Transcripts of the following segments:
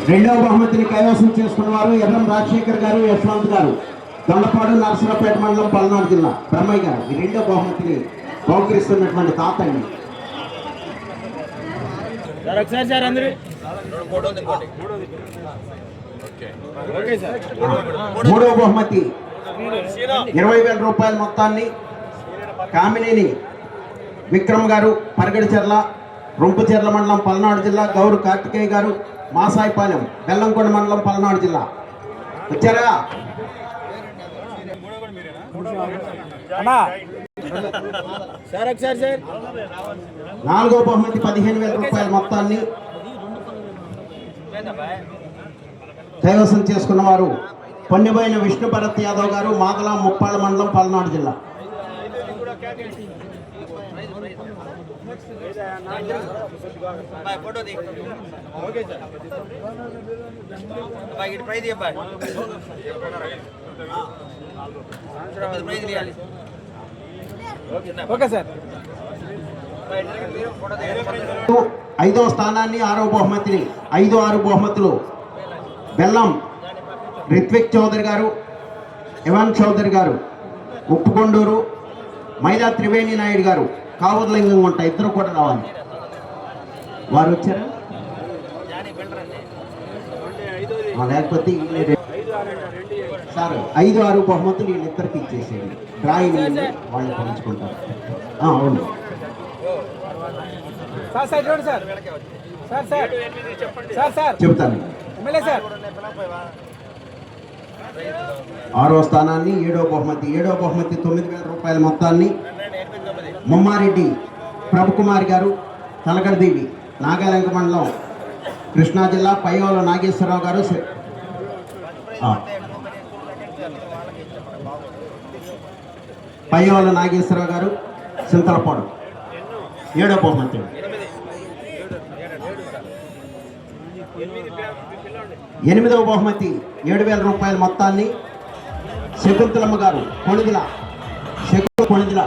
రెండవ బహుమతిని కైవసం చేసుకున్న వారు ఎర్రం రాజశేఖర్ గారు, యశ్వంత్ గారు, దొండపాడు, నరసరావుపేట మండలం, పల్నాడు జిల్లా. బ్రహ్మయ్య గారు ఈ రెండవ బహుమతిని బహుకరిస్తున్నటువంటి తాతండి. మూడవ బహుమతి 20,000 రూపాయల మొత్తాన్ని కామినేని విక్రమ్ గారు, పరగడిచెర్ల, రొంపుచెర్ల మండలం, పల్నాడు జిల్లా. గౌరు కార్తికేయ గారు, మాసాయిపాలెం, బెల్లంకొండ మండలం, పల్నాడు జిల్లా. వచ్చారా? నాలుగో బహుమతి 15,000 రూపాయల మొత్తాన్ని కైవసం చేసుకున్న వారు పొన్నిబోయిన విష్ణు భరత్ యాదవ్ గారు, మాదల, ముప్పాళ్ళ మండలం, పల్నాడు జిల్లా. ఐదవ స్థానాన్ని, 6వ బహుమతిని, 5, 6 బహుమతులు బెల్లం రిత్విక్ చౌదరి గారు, ఇవాన్ చౌదరి గారు, ఉప్పుకొండూరు, మైదా త్రివేణి నాయుడు గారు, కావుర్లింగం గుంట. ఇద్దరు కూడా రావాలి. వారు వచ్చారా? లేకపోతే సార్ 5, 6 బహుమతులు వీళ్ళిద్దరికి ఇచ్చేసేయండి. డ్రాయింగ్ వాళ్ళు పంచుకుంటారు. అవును చెప్తాను. 6వ స్థానాన్ని, 7వ బహుమతి 9,000 రూపాయల మొత్తాన్ని ముమ్మారెడ్డి ప్రభుకుమారి గారు, తలగడదేవి, నాగాలంక మండలం, కృష్ణా జిల్లా. పయ్యోల నాగేశ్వరరావు గారు, పయ్యోల నాగేశ్వరరావు గారు, సింతలపాడు. 7వ బహుమతి. 8వ బహుమతి 7,000 రూపాయల మొత్తాన్ని శకుంతలమ్మ గారు, కొణిదిల. కొణిదిల.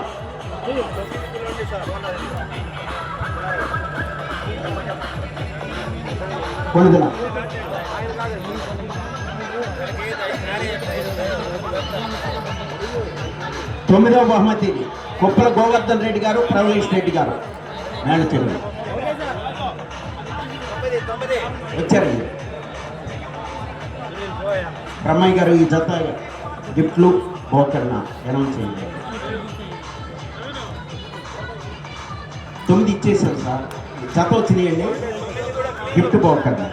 9వ బహుమతి కుప్పల గోవర్ధన్ రెడ్డి గారు, ప్రవీణేష్ రెడ్డి గారు, మేళచెరువు. వచ్చారండి బ్రహ్మయ్య గారు. ఈ జత గిఫ్ట్లు బోకర్న అనౌన్స్ చేయండి. 9 ఇచ్చేసారు సార్. జత వచ్చినాయండి గిఫ్ట్ బోకర్న.